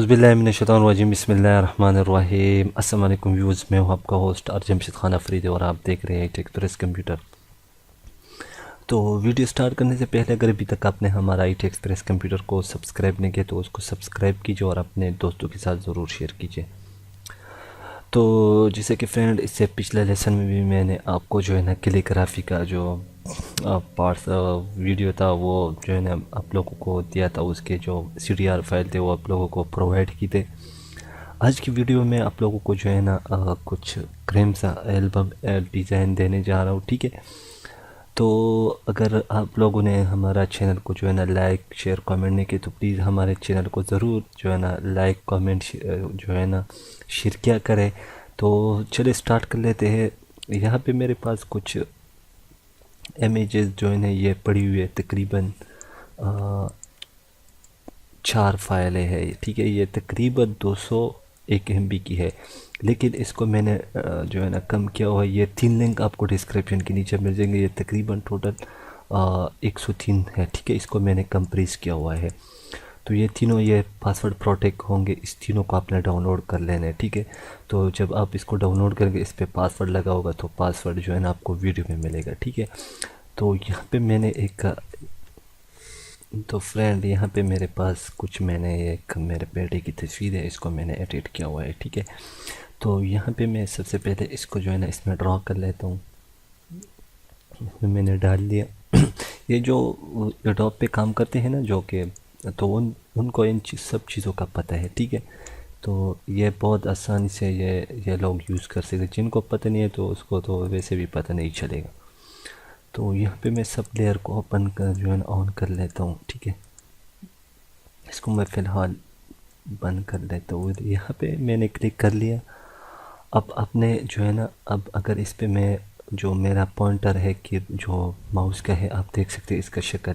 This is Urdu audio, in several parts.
اعوذ باللہ من الشیطان الرجیم، بسم اللہ الرحمن الرحیم۔ السلام علیکم ویوز، میں ہوں آپ کا ہوسٹ جمشید خان افریدی اور آپ دیکھ رہے ہیں ٹیکس کمپیوٹر۔ تو ویڈیو سٹارٹ کرنے سے پہلے اگر ابھی تک آپ نے ہمارا ٹیکس کمپیوٹر کو سبسکرائب نہیں کیا تو اس کو سبسکرائب کیجیے اور اپنے دوستوں کے ساتھ ضرور شیئر کیجیے۔ تو جیسے کہ فرینڈ، اس سے پچھلے لیسن میں بھی میں نے آپ کو جو ہے نا کیلی گرافی کا جو پارٹس ویڈیو تھا وہ جو ہے نا آپ لوگوں کو دیا تھا، اس کے جو CDR فائل تھے وہ آپ لوگوں کو پرووائڈ کی تھے۔ آج کی ویڈیو میں آپ لوگوں کو جو ہے نا کچھ کریم سا البم ڈیزائن دینے جا رہا ہوں، ٹھیک ہے؟ تو اگر آپ لوگوں نے ہمارا چینل کو جو ہے نا لائک شیئر کامنٹ نہیں کیا تو پلیز ہمارے چینل کو ضرور جو ہے نا لائک کامنٹ جو ہے نا شیئر کیا کرے۔ تو چلے سٹارٹ کر لیتے ہیں۔ یہاں پہ میرے پاس کچھ امیجز جو ہے نا یہ پڑی ہوئی ہے، تقریباً 4 فائلیں ہے، ٹھیک ہے؟ یہ تقریباً 201 MB کی ہے، لیکن اس کو میں نے جو ہے نا کم کیا ہوا ہے۔ یہ 3 لنک آپ کو ڈسکرپشن کے نیچے مل جائیں گے۔ یہ تقریباً ٹوٹل 103 ہے، ٹھیک ہے؟ اس کو میں نے کمپریس کیا ہوا ہے۔ تو یہ تینوں یہ پاسورڈ پروٹیکٹ ہوں گے، اس تینوں کو آپ نے ڈاؤن لوڈ کر لینا ہے، ٹھیک ہے؟ تو جب آپ اس کو ڈاؤن لوڈ کریں گے، اس پہ پاسورڈ لگا ہوگا تو پاسورڈ جو ہے نا آپ کو ویڈیو میں ملے گا، ٹھیک ہے؟ تو یہاں پہ میں نے ایک تو فرینڈ یہاں پہ میرے پاس کچھ میں نے ایک میرے بیٹے کی تصویر ہے، اس کو میں نے ایڈٹ کیا ہوا ہے، ٹھیک ہے؟ تو یہاں پہ میں سب سے پہلے اس کو جو ہے نا اس میں ڈرا کر لیتا ہوں۔ اس میں نے ڈال لیا۔ یہ جو ایڈوب پہ کام کرتے ہیں نا جو کہ تو ان کو ان سب چیزوں کا پتہ ہے، ٹھیک ہے؟ تو یہ بہت آسانی سے یہ لوگ یوز کر سکتے۔ جن کو پتہ نہیں ہے تو اس کو تو ویسے بھی پتہ نہیں چلے گا۔ تو یہاں پہ میں سب لیئر کو اوپن کر جو ہے نا آن کر لیتا ہوں، ٹھیک ہے؟ اس کو میں فی الحال بند کر لیتا ہوں۔ یہاں پہ میں نے کلک کر لیا۔ اب آپ نے جو ہے نا اب اگر اس پہ میں جو میرا پوائنٹر ہے کہ جو ماؤس کا ہے، آپ دیکھ سکتے ہیں اس کا شکل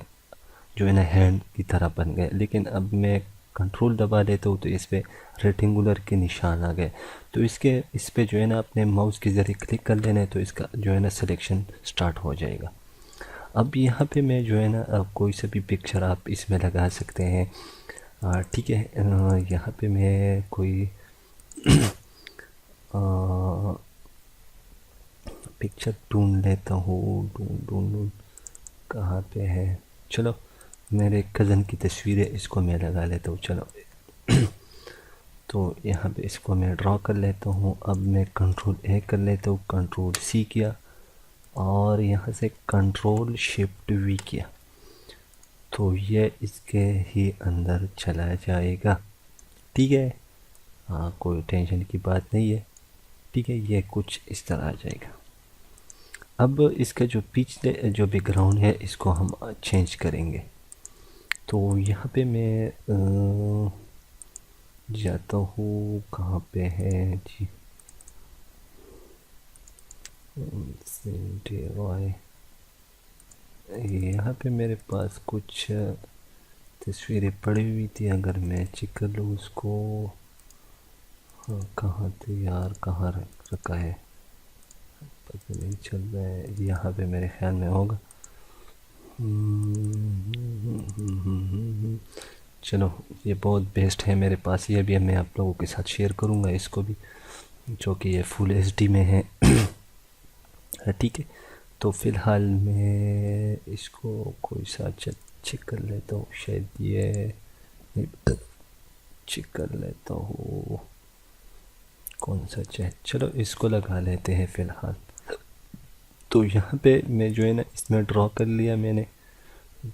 جو ہے نا ہینڈ کی طرح بن گیا، لیکن اب میں کنٹرول دبا دیتا ہوں تو اس پہ ریکٹینگولر کے نشان آ گئے۔ تو اس پہ جو ہے نا اپنے ماؤس کے ذریعے کلک کر لینا ہے تو اس کا جو ہے نا سلیکشن سٹارٹ ہو جائے گا۔ اب یہاں پہ میں جو ہے نا کوئی سا بھی پکچر آپ اس میں لگا سکتے ہیں، ٹھیک ہے؟ یہاں پہ میں کوئی پکچر ڈھونڈ لیتا ہوں، ڈھونڈ کہاں پہ ہے؟ چلو میرے کزن کی تصویر ہے، اس کو میں لگا لیتا ہوں، چلو۔ تو یہاں پہ اس کو میں ڈرا کر لیتا ہوں۔ اب میں کنٹرول A کر لیتا ہوں، کنٹرول C کیا اور یہاں سے کنٹرول شفٹ V کیا تو یہ اس کے ہی اندر چلا جائے گا، ٹھیک ہے؟ ہاں، کوئی ٹینشن کی بات نہیں ہے، ٹھیک ہے؟ یہ کچھ اس طرح آ جائے گا۔ اب اس کا جو پچھلے جو بیک گراؤنڈ ہے اس کو ہم چینج کریں گے۔ تو یہاں پہ میں جاتا ہوں، کہاں پہ ہے جی؟ یہاں پہ میرے پاس کچھ تصویریں پڑی ہوئی تھی، اگر میں چیک کر لوں اس کو۔ ہاں، کہاں تھے یار، کہاں رکھا ہے پتہ نہیں چل رہا ہے۔ یہاں پہ میرے خیال میں ہوگا۔ چلو، یہ بہت بیسٹ ہے میرے پاس، یہ بھی میں آپ لوگوں کے ساتھ شیئر کروں گا اس کو بھی، جو کہ یہ فل HD میں ہے، ٹھیک ہے؟ تو فی الحال میں اس کو کوئی سا چیک کر لیتا ہوں، شاید یہ چیک کر لیتا ہوں کون سا چاہے، چلو اس کو لگا لیتے ہیں فی الحال۔ تو یہاں پہ میں جو ہے نا اس میں ڈرا کر لیا میں نے۔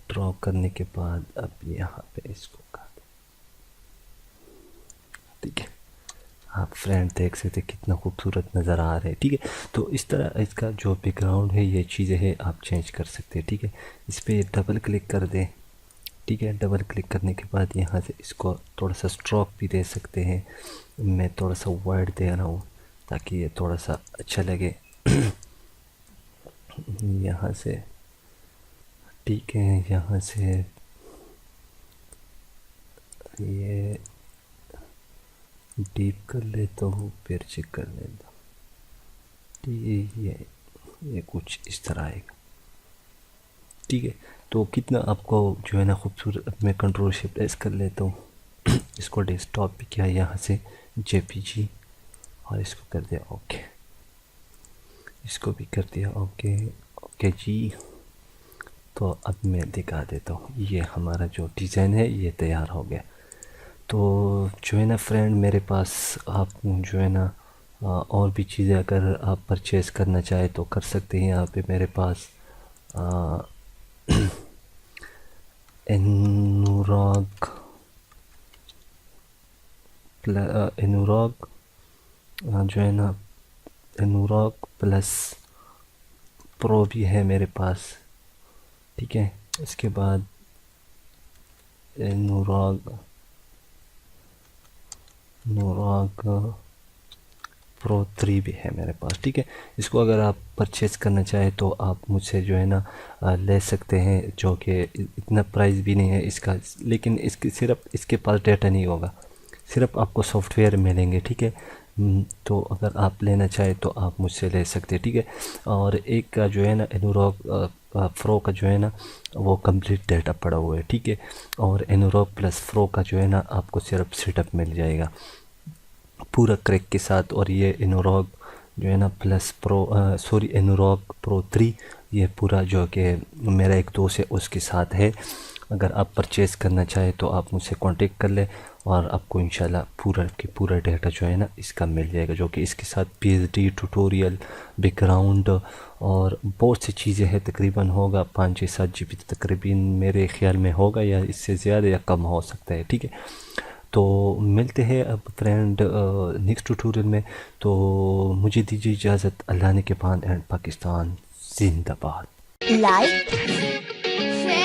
ڈرا کرنے کے بعد اب یہاں پہ اس کو ٹھیک ہے، آپ فرینڈ دیکھ سکتے کتنا خوبصورت نظر آ رہا ہے، ٹھیک ہے؟ تو اس طرح اس کا جو بیک گراؤنڈ ہے یہ چیزیں ہے آپ چینج کر سکتے ہیں، ٹھیک ہے؟ اس پہ ڈبل کلک کر دیں، ٹھیک ہے؟ ڈبل کلک کرنے کے بعد یہاں سے اس کو تھوڑا سا اسٹروک بھی دے سکتے ہیں۔ میں تھوڑا سا وائٹ دے رہا ہوں تاکہ یہ تھوڑا سا اچھا لگے یہاں سے، ٹھیک ہے؟ یہاں سے یہ ڈیپ کر لیتا ہوں، پھر چیک کر لیتا ہوں، ٹھیک ہے؟ یہ کچھ اس طرح آئے گا، ٹھیک ہے؟ تو کتنا آپ کو جو ہے نا خوبصورت، میں کنٹرول شفٹ ایس کر لیتا ہوں، اس کو ڈیسک ٹاپ بھی کیا یہاں سے جے پی جی اور اس کو کر دیا اوکے, اس کو بھی کر دیا اوکے اوکے جی. تو اب میں دکھا دیتا ہوں, یہ ہمارا جو ڈیزائن ہے یہ تیار ہو گیا. تو جو ہے نا فرینڈ میرے پاس آپ جو ہے نا اور بھی چیزیں اگر آپ پرچیز کرنا چاہیں تو کر سکتے ہیں. یہاں پہ میرے پاس انوراگ جو ہے نا انوراگ پلس پرو بھی ہے میرے پاس, ٹھیک ہے. اس کے بعد نوراگ پرو 3 بھی ہے میرے پاس, ٹھیک ہے. اس کو اگر آپ پرچیز کرنا چاہیں تو آپ مجھ سے جو ہے نا لے سکتے ہیں, جو کہ اتنا پرائز بھی نہیں ہے اس کا, لیکن اس کی صرف اس کے پاس ڈیٹا نہیں ہوگا, صرف آپ کو سافٹ ویئر ملیں گے, ٹھیک ہے. تو اگر آپ لینا چاہیں تو آپ مجھ سے لے سکتے ہیں, ٹھیک ہے. اور ایک کا جو ہے نا انوراگ پرو کا جو ہے نا وہ کمپلیٹ ڈیٹا پڑا ہوا ہے, ٹھیک ہے. اور انوراگ پلس پرو کا جو ہے نا آپ کو صرف سیٹ اپ مل جائے گا پورا کریک کے ساتھ. اور یہ انوراگ جو ہے نا پلس پرو انوراگ پرو 3 یہ پورا جو کہ میرا ایک دوست ہے اس کے ساتھ ہے. اگر آپ پرچیز کرنا چاہیں تو آپ مجھ سے کانٹیکٹ کر لیں اور آپ کو انشاءاللہ پورا کی پورا ڈیٹا جو ہے نا اس کا مل جائے گا, جو کہ اس کے ساتھ P H D tutorial background اور بہت سی چیزیں ہیں. تقریباً ہوگا 5-7 جی بی تقریباً میرے خیال میں ہوگا, یا اس سے زیادہ یا کم ہو سکتا ہے, ٹھیک ہے. تو ملتے ہیں اب فرینڈ نیکسٹ ٹیوٹوریل میں. تو مجھے دیجیے اجازت, اللہ نے کے پان اینڈ پاکستان زندہ باد. like, share